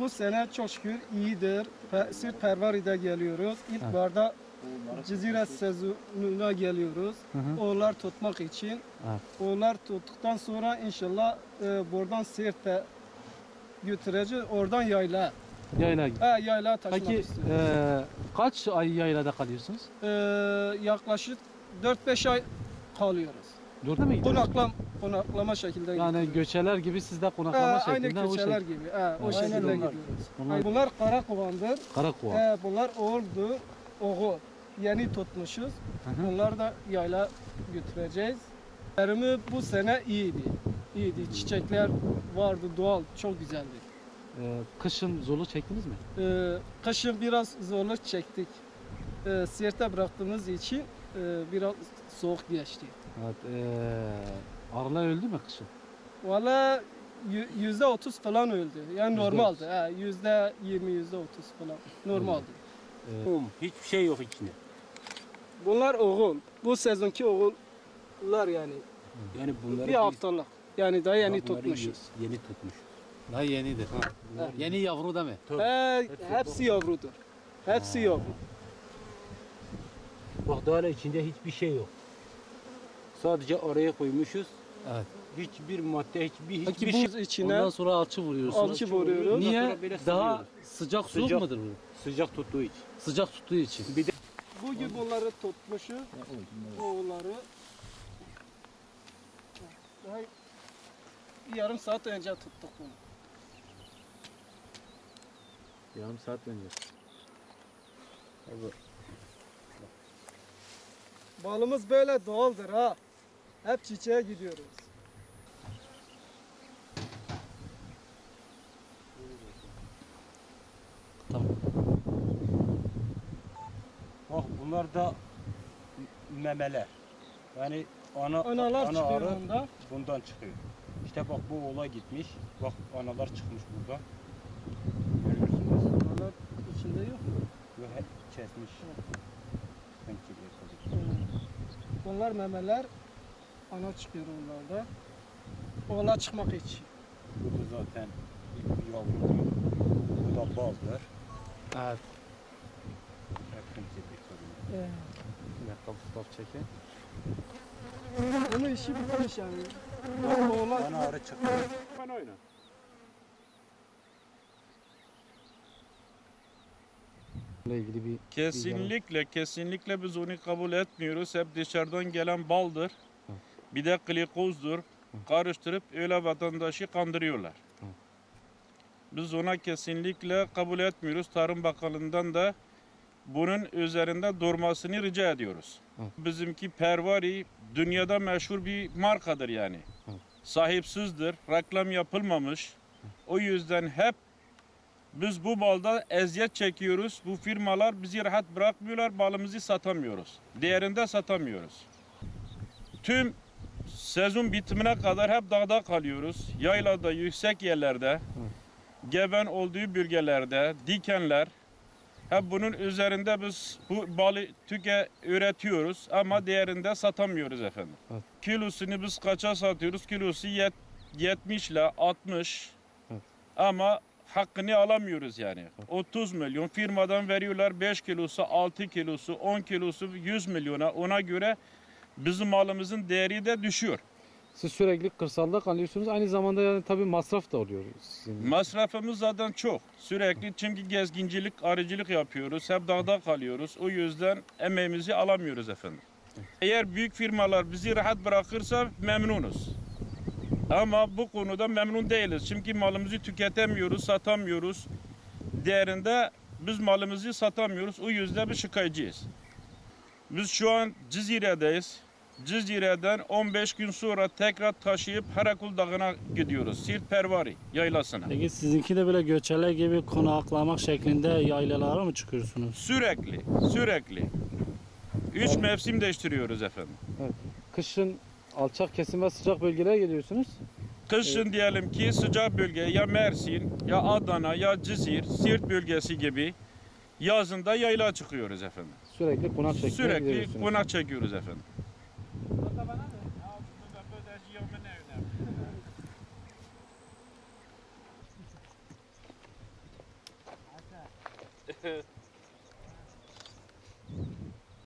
Bu sene çok şükür iyidir. Sirt Pervari'de geliyoruz. İlkbaharda Cizire sezonuna geliyoruz. Oğullar tutmak için. Evet. Oğullar tuttuktan sonra inşallah buradan Sirt'e götüreceğiz. Oradan yayla. Yayla. Yayla taşımak Peki istiyoruz. kaç ay yaylada kalıyorsunuz? Yaklaşık 4-5 ay kalıyoruz. Dörde mi gidiyorsunuz? Konaklama şekilde Yani gidiyoruz. göçeler gibi siz de konaklama şeklinde Aynı o köçeler şekilde. gibi. O şekilde gidiyoruz. Bunlar Karakovan'dır. Karakovan. Bunlar oğuldur. Oğul. Yeni tutmuşuz. Bunları da yayla götüreceğiz. Verimi bu sene iyiydi. Çiçekler vardı, doğal, çok güzeldi. Kışın zorluk çektiniz mi? Kışın biraz zorluk çektik. Sirt'e bıraktığımız için biraz soğuk geçti. Evet. Arılar öldü mü kışın? Valla %30 falan öldü. Yani normaldi. %20, %30 falan. Normaldi. Hiçbir şey yok içinde. Bunlar oğul. Bu sezonki oğullar yani. Yani bunları Bir haftalık. Yani daha yeni bunları tutmuşuz. Yeni tutmuş. Daha yenidir. Yeni yavru da mı? Hepsi yavrudur. Hepsi yavru. Bak daha içinde hiçbir şey yok. Sadece araya koymuşuz. Evet. Hiçbir madde, Peki hiçbir bu şey. içine ondan sonra alçı vuruyorsunuz. alçı vuruyoruz. Niye? Ondan sonra böyle Daha sıvıyoruz. sıcak soğuk Sıcak. mudur bu? Sıcak tuttuğu için. Sıcak tuttuğu için. Bir de Bugün bunları tutmuşuz. Oğulları. Daha yarım saat önce tuttuk bunu. Yarım saat önce. Balımız böyle doğaldır ha. Hep çiçeğe gidiyoruz. Tamam. bak bunlar da memeler. Yani Analar çıkıyor arı bunda. bundan çıkıyor. İşte bak bu oğla gitmiş. Bak analar çıkmış burada. Görüyorsunuz. Analar içinde yok mu? Ve hep kesmiş. Bunlar memeler. Ana çıkıyor onlarda. Oğla çıkmak için. Bu da zaten yavrudur. Bu da baldır. Evet. Hep temizlik sorunu. Bir dakika fotoğraf çekeyim. Onun işi bitmiş yani. Oğla Bana arı çıktı. Ben oyna. Ile ilgili bir Kesinlikle biz onu kabul etmiyoruz. Hep dışarıdan gelen baldır. Bir de glikozdur. Karıştırıp öyle vatandaşı kandırıyorlar. Biz ona kesinlikle kabul etmiyoruz. Tarım Bakanlığı'ndan da bunun üzerinde durmasını rica ediyoruz. Bizimki Pervari dünyada meşhur bir markadır yani. Sahipsizdir, reklam yapılmamış. O yüzden hep biz bu balda eziyet çekiyoruz. Bu firmalar bizi rahat bırakmıyorlar, balımızı satamıyoruz. Değerinde satamıyoruz. Tüm sezon bitimine kadar hep dağda kalıyoruz. Yaylada, yüksek yerlerde, geben olduğu bölgelerde, dikenler. Hep bunun üzerinde biz bu balı üretiyoruz ama değerinde satamıyoruz efendim. Evet. Kilosunu biz kaça satıyoruz? Kilosu 70 ile 60 ama hakkını alamıyoruz yani. 30 milyon firmadan veriyorlar 5 kilosu, 6 kilosu, 10 kilosu 100 milyona, ona göre bizim malımızın değeri de düşüyor. siz sürekli kırsalda kalıyorsunuz. Aynı zamanda yani tabii masraf da oluyor sizin. Masrafımız zaten çok. Sürekli çünkü gezgincilik, arıcılık yapıyoruz. Hep dağda kalıyoruz. O yüzden emeğimizi alamıyoruz efendim. Eğer büyük firmalar bizi rahat bırakırsa memnunuz. Ama bu konuda memnun değiliz. Çünkü malımızı tüketemiyoruz, satamıyoruz. Değerinde biz malımızı satamıyoruz. O yüzden bir şikayetçiyiz. Biz şu an Cizire'deyiz. Cizire'den 15 gün sonra tekrar taşıyıp Herakul Dağı'na gidiyoruz. Sirt Pervari yaylasına. Peki sizinki de böyle göçerler gibi konaklamak şeklinde yaylalara mı çıkıyorsunuz? Sürekli. 3 mevsim değiştiriyoruz efendim. Kışın alçak kesim ve sıcak bölgelere geliyorsunuz. Kışın diyelim ki sıcak bölge ya Mersin, ya Adana, ya Cizir, Sirt bölgesi gibi. Yazında yayla çıkıyoruz efendim. Sürekli konak şeklinde Sürekli gidiyorsunuz. konak çekiyoruz efendim. Evet.